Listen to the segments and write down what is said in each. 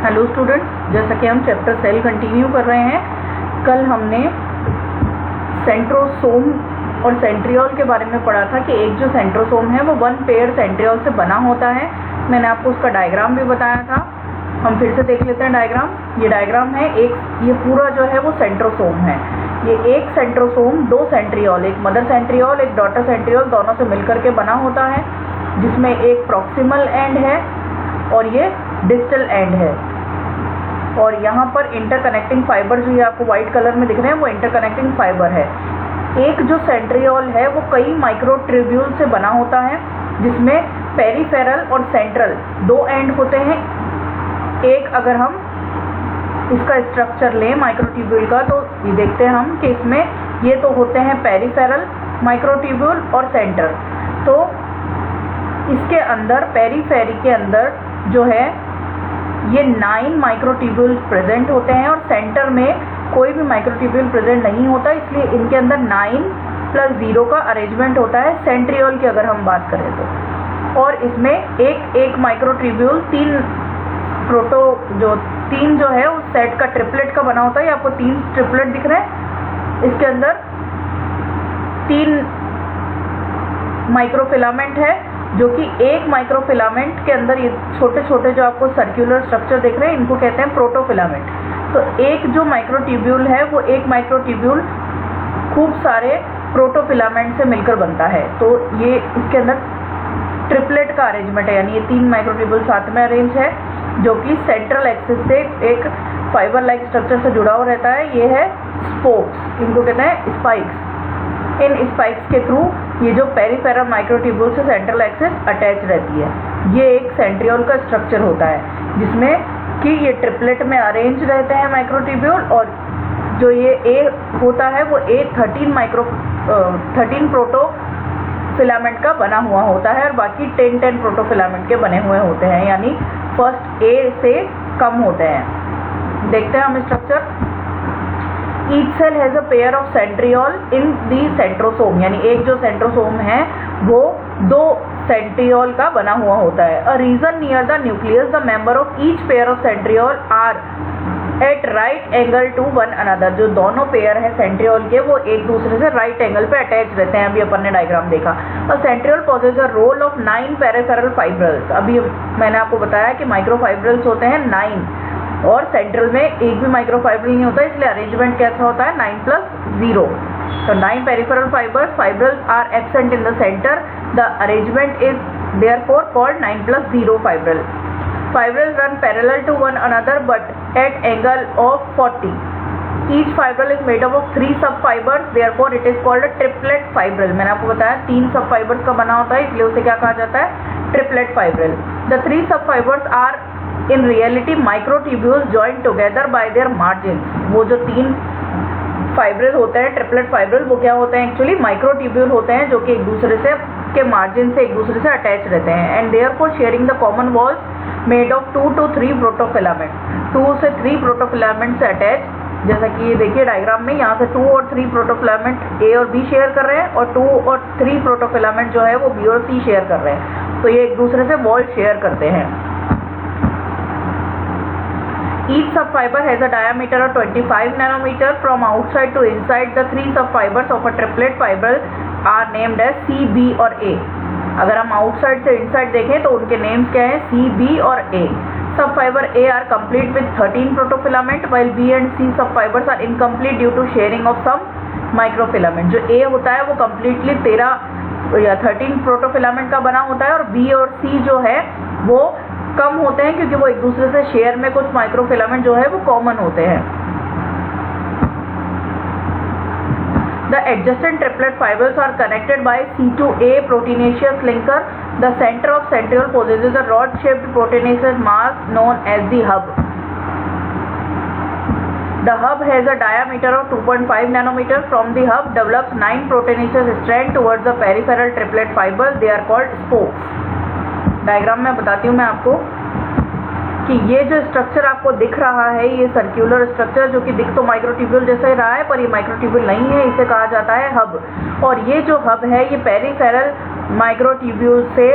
Hello students, जैसा कि हम चैप्टर सेल कंटिन्यू कर रहे हैं। कल हमने सेंट्रोसोम और सेंट्रियोल के बारे में पढ़ा था कि एक जो सेंट्रोसोम है वो वन पेयर सेंट्रियोल से बना होता है। मैंने आपको उसका डायग्राम भी बताया था। हम फिर से देख लेते हैं डायग्राम। ये डायग्राम है, ये पूरा जो है वो सेंट्रोसोम है। ये एक सेंट्रोसोम, दो सेंट्रियोल, एक मदर सेंट्रियोल एक डॉटर सेंट्रियोल, दोनों से मिलकर के बना होता है, जिसमें एक प्रॉक्सिमल एंड है और ये डिस्टल एंड है। और यहाँ पर इंटरकनेक्टिंग फाइबर जो ये आपको व्हाइट कलर में दिख रहे हैं वो इंटरकनेक्टिंग फाइबर है। एक जो सेंट्रियोल है वो कई माइक्रोट्यूब्यूल से बना होता है, जिसमें पेरिफेरल और सेंट्रल दो एंड होते हैं। एक अगर हम इसका स्ट्रक्चर लें माइक्रोट्यूब्यूल का, तो ये देखते हैं हम कि इसमें ये तो होते हैं पेरिफेरल माइक्रोट्यूब्यूल और सेंटर। तो इसके अंदर पेरीफेरी के अंदर जो है ये 9 माइक्रोट्यूब्यूल प्रेजेंट होते हैं और सेंटर में कोई भी माइक्रोट्यूब्यूल प्रेजेंट नहीं होता, इसलिए इनके अंदर 9 + 0 का अरेंजमेंट होता है सेंट्रियोल की अगर हम बात करें तो। और इसमें एक माइक्रोट्यूब्यूल तीन जो है उस सेट का ट्रिपलेट का बना होता है। आपको 3 ट्रिपलेट दिख रहे हैं। इसके अंदर 3 माइक्रोफिलामेंट है, जो कि एक माइक्रोफिलामेंट के अंदर ये छोटे छोटे जो आपको सर्कुलर स्ट्रक्चर दिख रहे हैं इनको कहते हैं प्रोटोफिलामेंट। तो एक जो माइक्रोट्यूब्यूल है वो एक माइक्रोट्यूब्यूल खूब सारे प्रोटोफिलामेंट से मिलकर बनता है। तो ये इसके अंदर ट्रिपलेट का अरेंजमेंट है, यानी ये 3 माइक्रोट्यूब्यूल साथ में अरेंज है, जो कि सेंट्रल एक्सिस से एक फाइबर लाइक स्ट्रक्चर से जुड़ा हुआ रहता है। ये है स्पोक्स, इनको कहते हैं स्पाइक्स। इन स्पाइक्स के थ्रू ये जो पेरिफेरल माइक्रोट्यूब्यूल से सेंट्रल एक्सिस अटैच रहती है। ये एक सेंट्रियोल का स्ट्रक्चर होता है, जिसमें कि ये ट्रिपलेट में अरेंज रहते हैं माइक्रोट्यूब्यूल। और जो ये ए होता है वो 13 प्रोटोफिलामेंट का बना हुआ होता है और बाकी 10 प्रोटोफिलामेंट के बने हुए होते हैं, यानी फर्स्ट ए से कम होते हैं। देखते हैं हम structure. Each cell has a pair of centriole in the centrosome, यानी एक जो सेंट्रोसोम है वो 2 सेंट्रियोल का बना हुआ होता है। A region near the nucleus, the member of each pair of centriole are at right angle to one another। जो दोनों पेयर है सेंट्रियोल के वो एक दूसरे से राइट एंगल पे अटैच रहते हैं। अभी अपन ने डायग्राम देखा। और centriole possesses a row of 9 peripheral fibrils. अभी मैंने आपको बताया कि माइक्रोफाइब्रल्स होते हैं 9 और सेंट्रल में एक भी माइक्रोफाइब्रल नहीं होता, इसलिए अरेंजमेंट कैसा होता है 9 + 0। तो 9 peripheral fibrils are absent in the centre. The arrangement is therefore called 9 + 0 fibril. Fibrils run parallel to one another but at angle of 40. Each fibril is made up of 3 subfibers, therefore it is called a triplet fibril। मैंने आपको बताया 3 सबफाइबर्स का बना होता है, इसलिए उसे क्या कहा जाता है, triplet fibril. The 3 subfibers are in reality microtubules joined together by their margins। वो जो 3 फाइब्रिल होते हैं ट्रिपलेट फाइब्रिल, वो क्या होते हैं, एक्चुअली माइक्रोट्यूब्यूल होते हैं, जो कि एक दूसरे से के मार्जिन से एक दूसरे से अटैच रहते हैं। And therefore sharing the common walls made of 2 to 3 protofilament. 2 से 3 प्रोटोफिलामेंट से अटैच, जैसा कि ये देखिए डायग्राम में, यहाँ से 2 और 3 प्रोटोफिलामेंट ए और बी शेयर कर रहे हैं और 2 और 3 प्रोटोफिलामेंट जो है वो बी और सी शेयर कर रहे हैं। तो ये एक दूसरे से वॉल शेयर करते हैं। Each subfiber has a diameter of 25 nanometer. From outside to inside, the 3 subfibers of a triplet fibril are named as C, B और A। अगर हम आउटसाइड से इनसाइड देखें तो उनके नेम्स क्या हैं, C, B और A। Subfiber A are complete with 13 protofilament, while B and C subfibers are incomplete due to sharing of some microfilament। जो A होता है वो completely 13 प्रोटोफिलामेंट का बना होता है और B और C जो है वो कम होते हैं, क्योंकि वो एक दूसरे से शेयर में कुछ माइक्रोफिलामेंट जो है वो कॉमन होते हैं। The adjacent triplet fibrils are connected by C to A proteinaceous linker. The center of centriole possesses a rod-shaped proteinaceous mass known as the hub. The hub has a diameter of 2.5 nanometer. From the hub develops 9 proteinaceous strands towards the peripheral triplet fiber. They are called spokes। Diagram में बताती हूँ मैं आपको कि ये जो structure आपको दिख रहा है, ये सर्कुलर स्ट्रक्चर जो कि दिख तो माइक्रोट्यूब्यूल जैसा ही रहा है, पर ये माइक्रोट्यूब्यूल नहीं है, इसे कहा जाता है हब। और ये जो हब है ये पेरिफेरल माइक्रोट्यूब्यूल से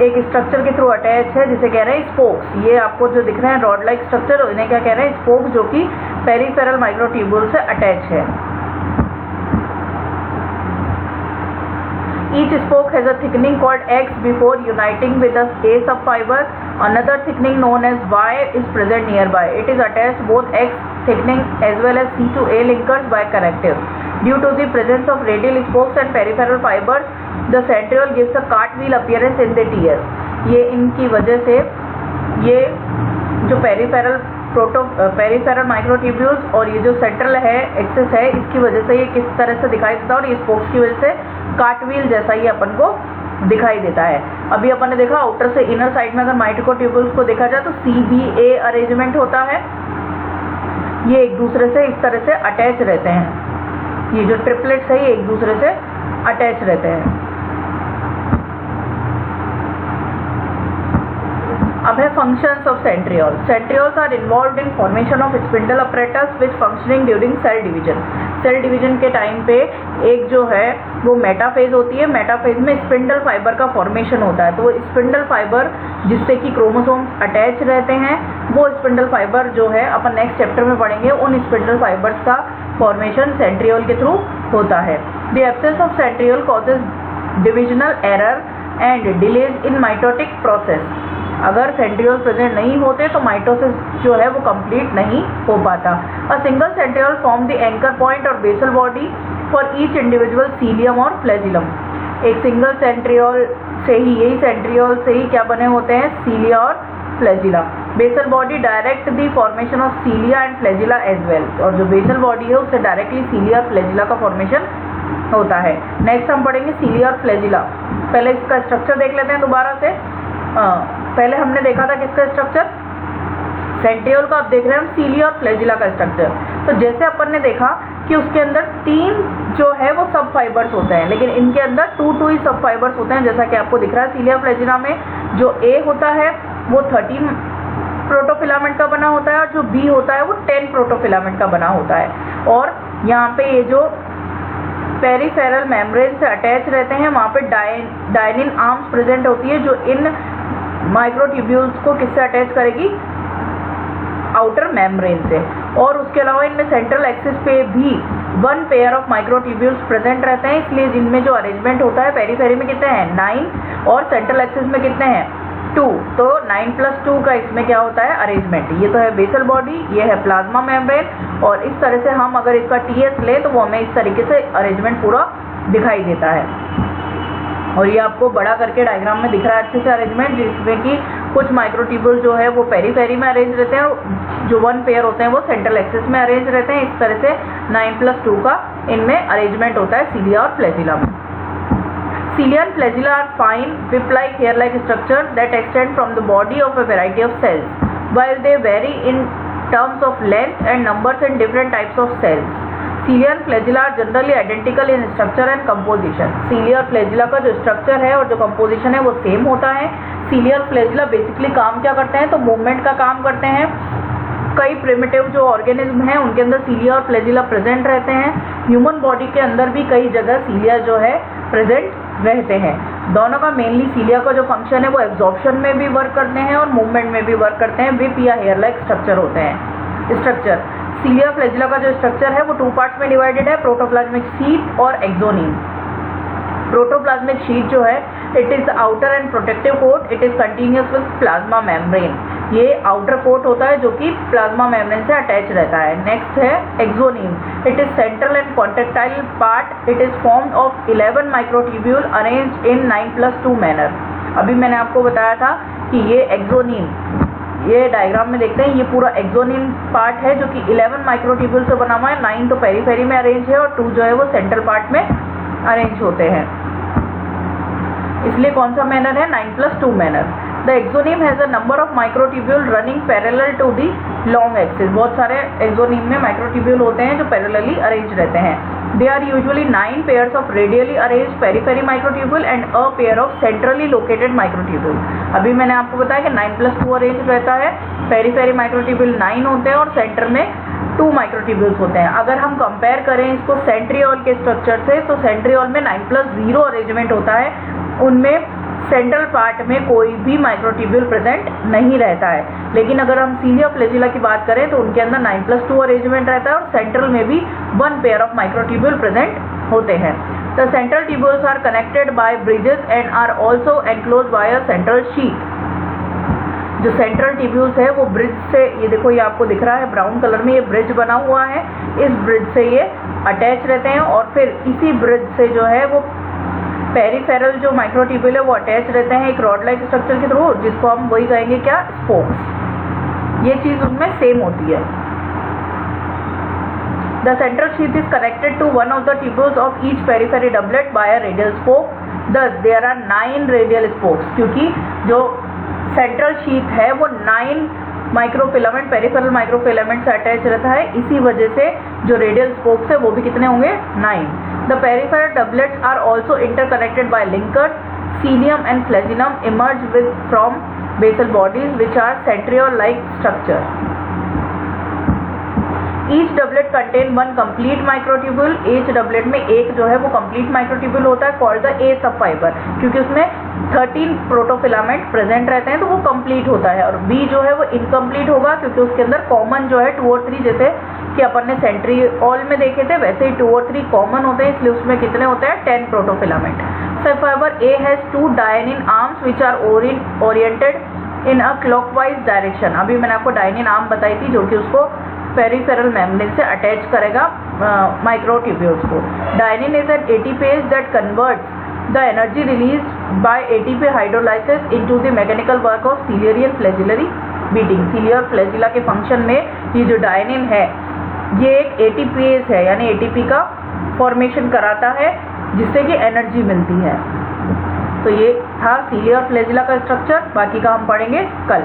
एक स्ट्रक्चर के थ्रू अटैच है जिसे कह रहे हैं स्पोक्स। ये आपको जो दिख रहे हैं रॉड लाइक स्ट्रक्चर, इन्हें क्या कह रहे हैं? स्पोक, जो कि पेरिफेरल माइक्रोट्यूब्यूल से अटैच है। Each spoke has a thickening called X before uniting with the A subfiber. Another thickening known as Y is present nearby. It is attached both X thickening as well as C to A linkers by connective. Due to the presence of radial spokes and peripheral fibers, the centriole gives a cartwheel appearance in the TS. ये इनकी वजह से ये जो peripheral microtubules और ये जो central है एक्सिस है, इसकी वजह से ये किस तरह से दिखाई देता है और ये स्पोक्स की वजह से कार्टव्हील जैसा ही अपन को दिखाई देता है। अभी अपन ने देखा आउटर से इनर साइड में अगर माइक्रोट्यूब्यूल्स को देखा जाए तो CBA अरेंजमेंट होता है। ये एक दूसरे से इस तरह से अटैच रहते हैं। ये जो ट्रिपलेट्स है ये एक दूसरे से अटैच रहते हैं। अब है functions of centriole. Centrioles are involved in formation of spindle apparatus which functioning during cell division. Cell division के टाइम पे एक जो है वो मेटाफेज होती है। मेटाफेज में स्पिंडल फाइबर का फॉर्मेशन होता है। तो वो स्पिंडल फाइबर जिससे कि क्रोमोसोम्स अटैच रहते हैं, वो स्पिंडल फाइबर जो है अपन नेक्स्ट चैप्टर में पढ़ेंगे, उन स्पिंडल फाइबर्स का फॉर्मेशन सेंट्रियोल के थ्रू होता है। The absence of centriole causes divisional error and delays in mitotic process. अगर सेंट्रियोल प्रेजेंट नहीं होते तो माइटोसिस जो है वो कंप्लीट नहीं हो पाता। A single centriole form the anchor point और basal body for each individual cilium और फ्लैजिलम। एक सिंगल सेंट्रियोल से ही, यही सेंट्रियोल से ही क्या बने होते हैं? सीलिया और flagella. Basal body direct the formation of cilia and flagella as well. और जो बेसल बॉडी है उससे डायरेक्टली सीलिया और फ्लैजिला का फॉर्मेशन होता है। नेक्स्ट हम पढ़ेंगे सीलिया और फ्लैजिला। पहले इसका स्ट्रक्चर देख लेते हैं दोबारा से। पहले हमने देखा था किसका स्ट्रक्चर? सेंट्रियोल का। अब देख रहे हैं हम सीलिया और फ्लैजिला का स्ट्रक्चर। तो जैसे अपन ने देखा कि उसके अंदर 3 जो है वो सब फाइबर्स होते हैं, लेकिन इनके अंदर 2 ही सब फाइबर्स होते हैं, जैसा कि आपको दिख रहा है। सीलिया फ्लैजिला में जो A होता है वो 13 प्रोटोफिलामेंट का बना होता है और जो B होता है वो 10 प्रोटोफिलामेंट का बना होता है। और यहाँ पे ये जो पेरिफेरल मेम्ब्रेन से अटैच रहते हैं, वहाँ पे डायनिन आर्म्स प्रेजेंट होती है जो इन माइक्रोट्यूब्यूल्स को किससे अटैच करेगी? आउटर मेम्ब्रेन से। और उसके अलावा इनमें सेंट्रल एक्सिस पे भी 1 पेयर ऑफ माइक्रोट्यूब्यूल्स प्रेजेंट रहते हैं। इसलिए जिनमें जो अरेंजमेंट होता है पेरीफेरी में कितने हैं? 9 और सेंट्रल एक्सिस में कितने हैं? 2। तो 9+2 का इसमें क्या होता है? अरेंजमेंट। ये तो है बेसल बॉडी, ये है प्लाज्मा मेम्ब्रेन और इस तरह से हम अगर इसका TS ले तो वो हमें इस तरीके से अरेंजमेंट पूरा दिखाई देता है। और ये आपको बड़ा करके डायग्राम में दिख रहा है अच्छे से अरेंजमेंट, जिसमें कि कुछ माइक्रोट्यूब्यूल जो है वो पेरीफेरी में अरेंज रहते हैं और जो 1 पेयर होते हैं वो सेंट्रल एक्सिस में अरेंज रहते हैं। इस तरह से 9+2 का इनमें अरेंजमेंट होता है सीलिया और फ्लैजिला में। Cilia and flagella are fine, whip-like, hair-like structures that extend from the body of a variety of cells, while they vary in terms of length and numbers in different types of cells. Cilia and flagella are generally identical in structure and composition. Cilia और flagella का जो structure है और जो composition है वो same होता है। Cilia और flagella basically काम क्या करते हैं? तो movement का काम करते हैं। कई प्रिमिटिव जो ऑर्गेनिज्म हैं उनके अंदर सीलिया और फ्लैजिला प्रेजेंट रहते हैं। ह्यूमन बॉडी के अंदर भी कई जगह सीलिया जो है प्रेजेंट रहते हैं। दोनों का मेनली सीलिया का जो फंक्शन है वो एब्जॉर्प्शन में भी वर्क करते हैं और मूवमेंट में भी वर्क करते हैं। विप या हेयर लाइक स्ट्रक्चर होते हैं। स्ट्रक्चर सीलिया फ्लैजिला का जो स्ट्रक्चर है वो 2 पार्ट्स में डिवाइडेड है, प्रोटोप्लाज्मिक शीट और एक्सोनीम। प्रोटोप्लाज्मिक शीट जो है it is outer and protective coat, it is continuous with plasma membrane. ये आउटर कोट होता है जो कि प्लाज्मा मेम्ब्रेन से अटैच रहता है। नेक्स्ट है axoneme, it is central and contractile part, it is formed of 11 microtubule arranged in 9+2 manner. अभी मैंने आपको बताया था कि ये एक्सोनीम, ये डायग्राम में देखते हैं, ये पूरा एक्सोनीम पार्ट है जो कि 11 माइक्रोट्यूब्यूल से बना हुआ है। 9 तो पेरीफेरी में अरेंज है और 2 जो है वो सेंट्रल पार्ट में अरेंज होते हैं। इसलिए कौन सा मैनर है? 9+2 manner. The axoneme has a number of microtubule running parallel to the long axis. बहुत सारे एक्सोनीम में माइक्रोट्यूब्यूल होते हैं जो पैरेलली अरेंज रहते हैं। They are usually 9 pairs of radially arrange periphery microtubule and a pair of centrally located microtubule. अभी मैंने आपको बताया कि 9+2 अरेंज रहता है, पेरीफेरी माइक्रोट्यूब्यूल 9 होते हैं और सेंटर में 2 माइक्रोट्यूब्यूल्स होते हैं। अगर हम कंपेयर करें इसको सेंट्रियोल के स्ट्रक्चर से तो सेंट्रियोल में 9+0 अरेंजमेंट होता है, उनमें सेंट्रल पार्ट में कोई भी माइक्रोट्यूब्यूल प्रेजेंट नहीं रहता है। लेकिन अगर हम सीलिया फ्लैजिला की बात करें तो उनके अंदर 9+2 अरेंजमेंट रहता है और सेंट्रल में भी 1 पेयर ऑफ माइक्रोट्यूब्यूल प्रेजेंट होते हैं। The central tubules are connected by bridges and are also enclose by a central sheath. जो सेंट्रल ट्यूब्यूल्स है वो ब्रिज से, ये देखो ये आपको दिख रहा है ब्राउन कलर में, ये ब्रिज बना हुआ है, इस ब्रिज से ये अटैच रहते हैं और फिर इसी ब्रिज से जो है वो पेरिफेरल जो माइक्रोट्यूब्यूल है वो अटैच रहते हैं एक रॉड लाइक स्ट्रक्चर के थ्रू, जिसको हम वही कहेंगे क्या, स्पोक्स। ये चीज उनमें सेम होती है। The central sheath is connected to one of the tubules of each periphery doublet by a radial spoke. Thus there are 9 radial spokes, क्योंकि जो सेंट्रल शीथ है वो 9 माइक्रोफिलामेंट पेरिफेरल माइक्रोफिलामेंट से अटैच रहता है, इसी वजह से जो रेडियल स्पोक्स है वो भी कितने होंगे, 9। The peripheral doublets are also interconnected by linkers. Cilium and flagellum emerge with from basal bodies which are centriole like structure. Each doublet contain 1 complete microtubule. Each doublet में एक जो है वो कंप्लीट माइक्रोट्यूब्यूल होता है कॉल्ड द ए सब fibre, क्योंकि उसमें 13 प्रोटोफिलामेंट प्रेजेंट रहते हैं तो वो कंप्लीट होता है। और बी जो है वो इनकम्प्लीट होगा क्योंकि उसके अंदर कॉमन जो है 2 और 3, जैसे कि अपन ने सेंट्रियोल में देखे थे वैसे ही 2 और 3 कॉमन होते हैं, इसलिए उसमें कितने होते हैं, 10 प्रोटोफिलामेंट। सब fiber A has 2 dynein arms which are oriented in a clockwise direction. अभी मैंने आपको डायनिन आर्म बताई थी जो कि उसको पेरिफेरल मेम्ब्रेन से अटैच करेगा माइक्रोट्यूब्यूल्स को। Dynein is an ATPase that converts the energy release by ATP hydrolysis into the mechanical work of ciliary and flagellary beating. Ciliary flagella के फंक्शन में ये जो डायनिन है ये एक एटीपेज है, यानी एटीपी का फॉर्मेशन कराता है जिससे कि एनर्जी मिलती है। तो ये था सीलियर फ्लैजिला का स्ट्रक्चर, बाकी का हम पढ़ेंगे कल।